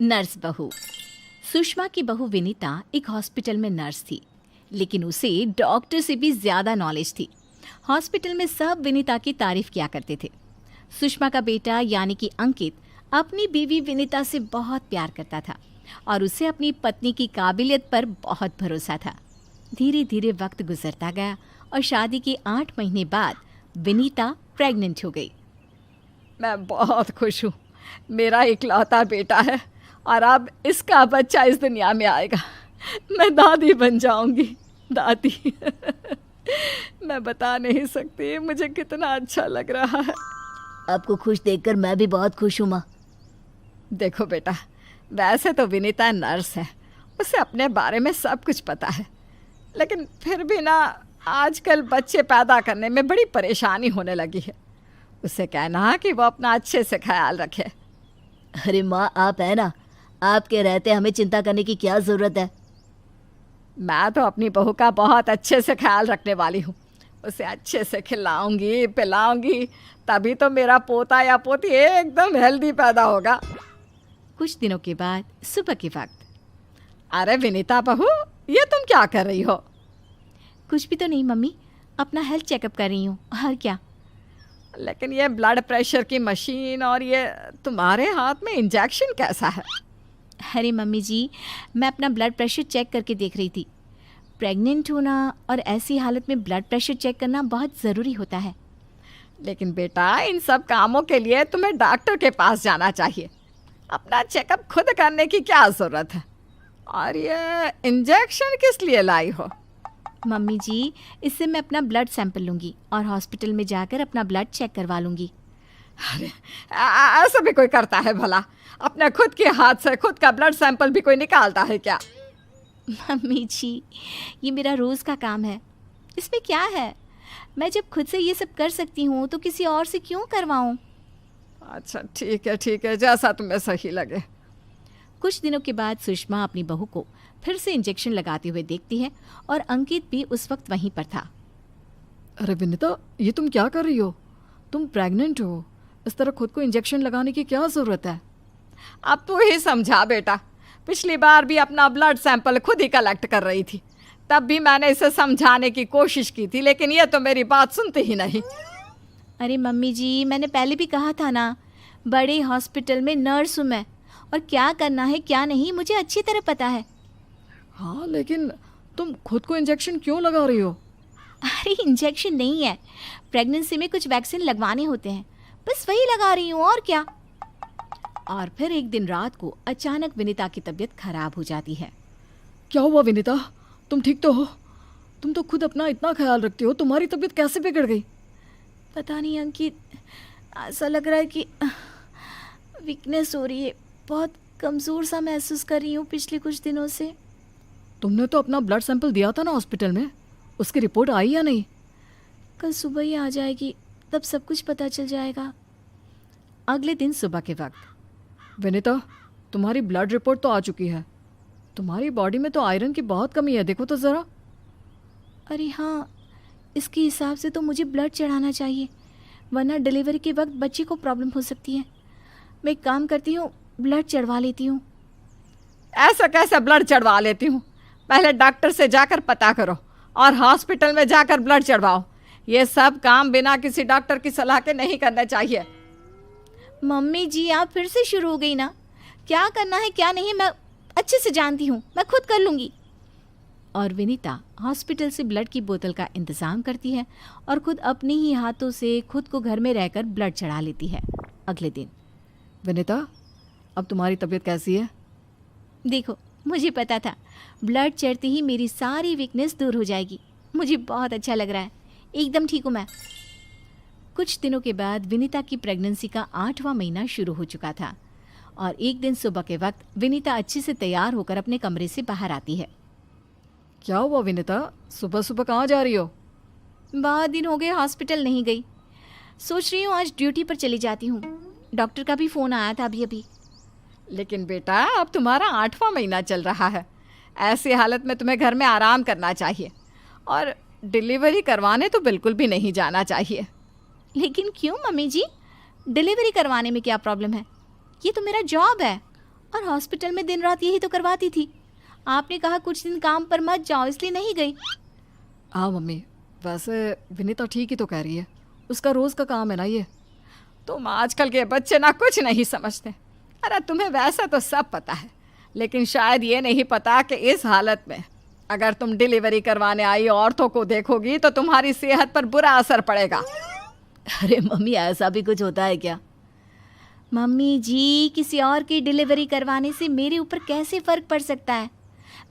Nurse बहू। सुषमा की बहू विनीता एक हॉस्पिटल में नर्स थी, लेकिन उसे डॉक्टर से भी ज्यादा नॉलेज थी। हॉस्पिटल में सब विनीता की तारीफ किया करते थे। सुषमा का बेटा यानी कि अंकित अपनी बीवी विनीता से बहुत प्यार करता था और उसे अपनी पत्नी की काबिलियत पर बहुत भरोसा था। धीरे धीरे वक्त गुजरता गया और शादी के 8 महीने बाद विनीता प्रेग्नेंट हो गई। मैं बहुत खुश हूँ। मेरा इकलौता बेटा है और अब इसका बच्चा इस दुनिया में आएगा। मैं दादी बन जाऊंगी। दादी मैं बता नहीं सकती मुझे कितना अच्छा लग रहा है। आपको खुश देखकर मैं भी बहुत खुश हूँ माँ। देखो बेटा, वैसे तो विनीता नर्स है, उसे अपने बारे में सब कुछ पता है, लेकिन फिर भी ना आजकल बच्चे पैदा करने में बड़ी परेशानी होने लगी है। उसे कहना कि वो अपना अच्छे से ख्याल रखे। अरे माँ, आप है ना, आपके रहते हमें चिंता करने की क्या ज़रूरत है। मैं तो अपनी बहू का बहुत अच्छे से ख्याल रखने वाली हूँ। उसे अच्छे से खिलाऊंगी पिलाऊंगी, तभी तो मेरा पोता या पोती एकदम हेल्दी पैदा होगा। कुछ दिनों के बाद सुबह के वक्त। अरे विनीता बहू, ये तुम क्या कर रही हो? कुछ भी तो नहीं मम्मी, अपना हेल्थ चेकअप कर रही हूँ। और क्या? लेकिन ये ब्लड प्रेशर की मशीन और ये तुम्हारे हाथ में इंजेक्शन कैसा है? अरे मम्मी जी, मैं अपना ब्लड प्रेशर चेक करके देख रही थी। प्रेग्नेंट होना और ऐसी हालत में ब्लड प्रेशर चेक करना बहुत ज़रूरी होता है। लेकिन बेटा, इन सब कामों के लिए तुम्हें डॉक्टर के पास जाना चाहिए। अपना चेकअप खुद करने की क्या ज़रूरत है? और ये इंजेक्शन किस लिए लाई हो? मम्मी जी, इससे मैं अपना ब्लड सैंपल लूँगी और हॉस्पिटल में जाकर अपना ब्लड चेक करवा लूँगी। अरे ऐसा भी कोई करता है भला? अपने खुद के हाथ से खुद का ब्लड सैंपल भी कोई निकालता है क्या? मम्मी जी, ये मेरा रोज़ का काम है, इसमें क्या है? मैं जब खुद से ये सब कर सकती हूँ तो किसी और से क्यों करवाऊँ? अच्छा ठीक है, जैसा तुम्हें सही लगे। कुछ दिनों के बाद सुषमा अपनी बहू को फिर से इंजेक्शन लगाते हुए देखती है और अंकित भी उस वक्त वहीं पर था। अरे विनीता, ये तुम क्या कर रही हो? तुम प्रेग्नेंट हो, इस तरह खुद को इंजेक्शन लगाने की क्या ज़रूरत है? अब तू ही समझा बेटा। पिछली बार भी अपना ब्लड सैंपल खुद ही कलेक्ट कर रही थी, तब भी मैंने इसे समझाने की कोशिश की थी, लेकिन ये तो मेरी बात सुनती ही नहीं। अरे मम्मी जी, मैंने पहले भी कहा था ना, बड़े हॉस्पिटल में नर्स हूँ मैं, और क्या करना है क्या नहीं मुझे अच्छी तरह पता है। हाँ, लेकिन तुम खुद को इंजेक्शन क्यों लगा रही हो? अरे इंजेक्शन नहीं है, प्रेगनेंसी में कुछ वैक्सीन लगवाने होते हैं, बस वही लगा रही हूँ, और क्या। और फिर एक दिन रात को अचानक विनीता की तबीयत खराब हो जाती है। क्या हुआ विनीता? तुम ठीक तो हो? तुम तो खुद अपना इतना ख्याल रखती हो, तुम्हारी तबीयत कैसे बिगड़ गई? पता नहीं अंकित, ऐसा लग रहा है कि वीकनेस हो रही है, बहुत कमज़ोर सा महसूस कर रही हूँ पिछले कुछ दिनों से। तुमने तो अपना ब्लड सैंपल दिया था ना हॉस्पिटल में, उसकी रिपोर्ट आई या नहीं? कल सुबह ही आ जाएगी, तब सब कुछ पता चल जाएगा। अगले दिन सुबह के वक्त। विनीता, तुम्हारी ब्लड रिपोर्ट तो आ चुकी है। तुम्हारी बॉडी में तो आयरन की बहुत कमी है, देखो तो ज़रा। अरे हाँ, इसके हिसाब से तो मुझे ब्लड चढ़ाना चाहिए, वरना डिलीवरी के वक्त बच्चे को प्रॉब्लम हो सकती है। मैं एक काम करती हूँ, ब्लड चढ़वा लेती हूँ। ऐसा कैसे ब्लड चढ़वा लेती हूँ? पहले डॉक्टर से जाकर पता करो और हॉस्पिटल में जाकर ब्लड चढ़वाओ। ये सब काम बिना किसी डॉक्टर की सलाह के नहीं करना चाहिए। मम्मी जी, आप फिर से शुरू हो गई ना। क्या करना है क्या नहीं मैं अच्छे से जानती हूँ, मैं खुद कर लूँगी। और विनीता हॉस्पिटल से ब्लड की बोतल का इंतज़ाम करती है और खुद अपने ही हाथों से खुद को घर में रहकर ब्लड चढ़ा लेती है। अगले दिन। विनीता, अब तुम्हारी तबीयत कैसी है? देखो, मुझे पता था ब्लड चढ़ते ही मेरी सारी वीकनेस दूर हो जाएगी। मुझे बहुत अच्छा लग रहा है, एकदम ठीक हूँ मैं। कुछ दिनों के बाद विनीता की प्रेगनेंसी का 8वां महीना शुरू हो चुका था और एक दिन सुबह के वक्त विनीता अच्छे से तैयार होकर अपने कमरे से बाहर आती है। क्या हुआ विनीता, सुबह सुबह कहाँ जा रही हो? बहुत दिन हो गए हॉस्पिटल नहीं गई, सोच रही हूँ आज ड्यूटी पर चली जाती हूँ। डॉक्टर का भी फ़ोन आया था अभी। लेकिन बेटा, अब तुम्हारा 8वां महीना चल रहा है, ऐसी हालत में तुम्हें घर में आराम करना चाहिए। और डिलीवरी करवाने तो बिल्कुल भी नहीं जाना चाहिए। लेकिन क्यों मम्मी जी? डिलीवरी करवाने में क्या प्रॉब्लम है? ये तो मेरा जॉब है और हॉस्पिटल में दिन रात यही तो करवाती थी। आपने कहा कुछ दिन काम पर मत जाओ, इसलिए नहीं गई। हाँ मम्मी, वैसे विनीता ठीक ही तो कह रही है, उसका रोज़ का काम है ना ये। तुम आजकल के बच्चे ना कुछ नहीं समझते। अरे तुम्हें वैसा तो सब पता है, लेकिन शायद ये नहीं पता कि इस हालत में अगर तुम डिलीवरी करवाने आई औरतों को देखोगी तो तुम्हारी सेहत पर बुरा असर पड़ेगा। अरे मम्मी, ऐसा भी कुछ होता है क्या? मम्मी जी, किसी और की डिलीवरी करवाने से मेरे ऊपर कैसे फ़र्क पड़ सकता है?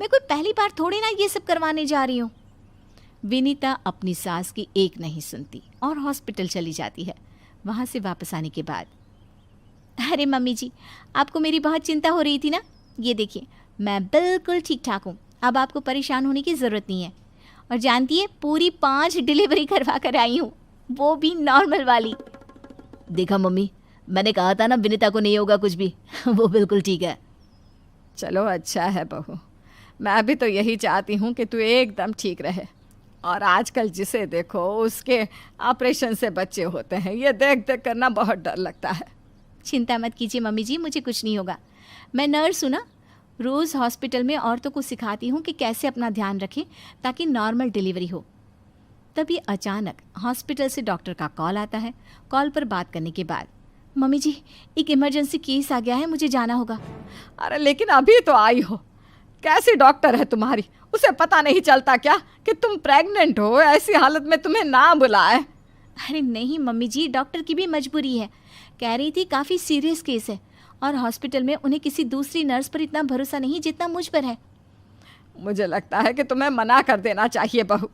मैं कोई पहली बार थोड़ी ना ये सब करवाने जा रही हूँ। विनीता अपनी सास की एक नहीं सुनती और हॉस्पिटल चली जाती है। वहाँ से वापस आने के बाद, अरे मम्मी जी, आपको मेरी बहुत चिंता हो रही थी ना? ये देखिए, मैं बिल्कुल ठीक ठाक हूँ। अब आपको परेशान होने की ज़रूरत नहीं है। और जानती है, पूरी 5 डिलीवरी करवा कर आई हूँ, वो भी नॉर्मल वाली। देखा मम्मी, मैंने कहा था ना विनीता को नहीं होगा कुछ भी। वो बिल्कुल ठीक है। चलो अच्छा है बहू, मैं भी तो यही चाहती हूँ कि तू एकदम ठीक रहे। और आजकल जिसे देखो उसके ऑपरेशन से बच्चे होते हैं, ये देख देख करना बहुत डर लगता है। चिंता मत कीजिए मम्मी जी, मुझे कुछ नहीं होगा। मैं नर्स हूँ ना, रोज़ हॉस्पिटल में औरतों को सिखाती हूँ कि कैसे अपना ध्यान रखें ताकि नॉर्मल डिलीवरी हो। तभी अचानक हॉस्पिटल से डॉक्टर का कॉल आता है। कॉल पर बात करने के बाद, मम्मी जी, एक इमरजेंसी केस आ गया है, मुझे जाना होगा। अरे लेकिन अभी तो आई हो, कैसी डॉक्टर है तुम्हारी? उसे पता नहीं चलता क्या कि तुम प्रेग्नेंट हो? ऐसी हालत में तुम्हें ना बुलाए। अरे नहीं मम्मी जी, डॉक्टर की भी मजबूरी है। कह रही थी काफ़ी सीरियस केस है और हॉस्पिटल में उन्हें किसी दूसरी नर्स पर इतना भरोसा नहीं जितना मुझ पर है। मुझे लगता है कि तुम्हें मना कर देना चाहिए बहू।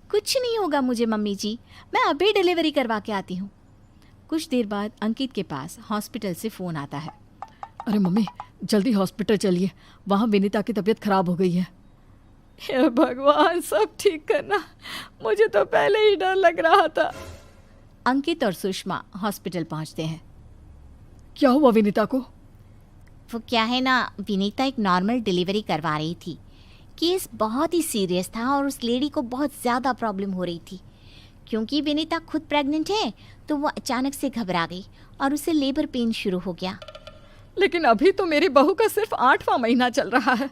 कुछ नहीं होगा मुझे मम्मी जी, मैं अभी डिलीवरी करवा के आती हूँ। कुछ देर बाद अंकित के पास हॉस्पिटल से फ़ोन आता है। अरे मम्मी, जल्दी हॉस्पिटल चलिए, वहाँ विनीता की तबीयत खराब हो गई है। हे भगवान, सब ठीक करना, मुझे तो पहले ही डर लग रहा था। अंकित और सुषमा हॉस्पिटल पहुँचते हैं। क्या हुआ विनीता को? वो क्या है ना, विनीता एक नॉर्मल डिलीवरी करवा रही थी। केस बहुत ही सीरियस था और उस लेडी को बहुत ज़्यादा प्रॉब्लम हो रही थी। क्योंकि विनीता खुद प्रेग्नेंट है तो वो अचानक से घबरा गई और उसे लेबर पेन शुरू हो गया। लेकिन अभी तो मेरी बहू का सिर्फ 8वां महीना चल रहा है।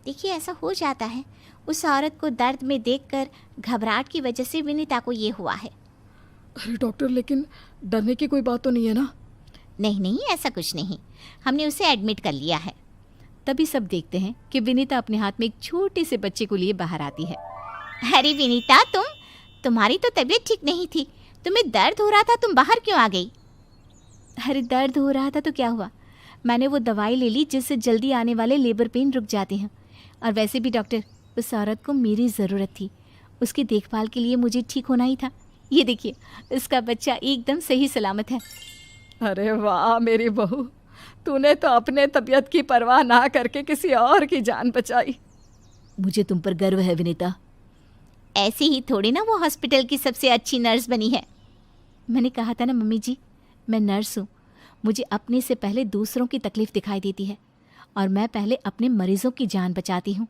देखिए, ऐसा हो जाता है। उस औरत को दर्द में देखकर घबराहट की वजह से विनीता को ये हुआ है। अरे डॉक्टर, लेकिन डरने की कोई बात तो नहीं है ना? नहीं नहीं, ऐसा कुछ नहीं, हमने उसे एडमिट कर लिया है। तभी सब देखते हैं कि विनीता अपने हाथ में एक छोटे से बच्चे को लिए बाहर आती है। अरे विनीता, तुम्हारी तो तबीयत ठीक नहीं थी, तुम्हें दर्द हो रहा था, तुम बाहर क्यों आ गई? अरे दर्द हो रहा था तो क्या हुआ, मैंने वो दवाई ले ली जिससे जल्दी आने वाले लेबर पेन रुक जाते हैं। और वैसे भी डॉक्टर, उस औरत को मेरी ज़रूरत थी, उसकी देखभाल के लिए मुझे ठीक होना ही था। ये देखिए, उसका बच्चा एकदम सही सलामत है। अरे वाह मेरी बहू, तूने तो अपने तबीयत की परवाह ना करके किसी और की जान बचाई। मुझे तुम पर गर्व है विनीता। ऐसे ही थोड़ी ना वो हॉस्पिटल की सबसे अच्छी नर्स बनी है। मैंने कहा था ना मम्मी जी, मैं नर्स हूँ, मुझे अपने से पहले दूसरों की तकलीफ़ दिखाई देती है और मैं पहले अपने मरीज़ों की जान बचाती हूँ।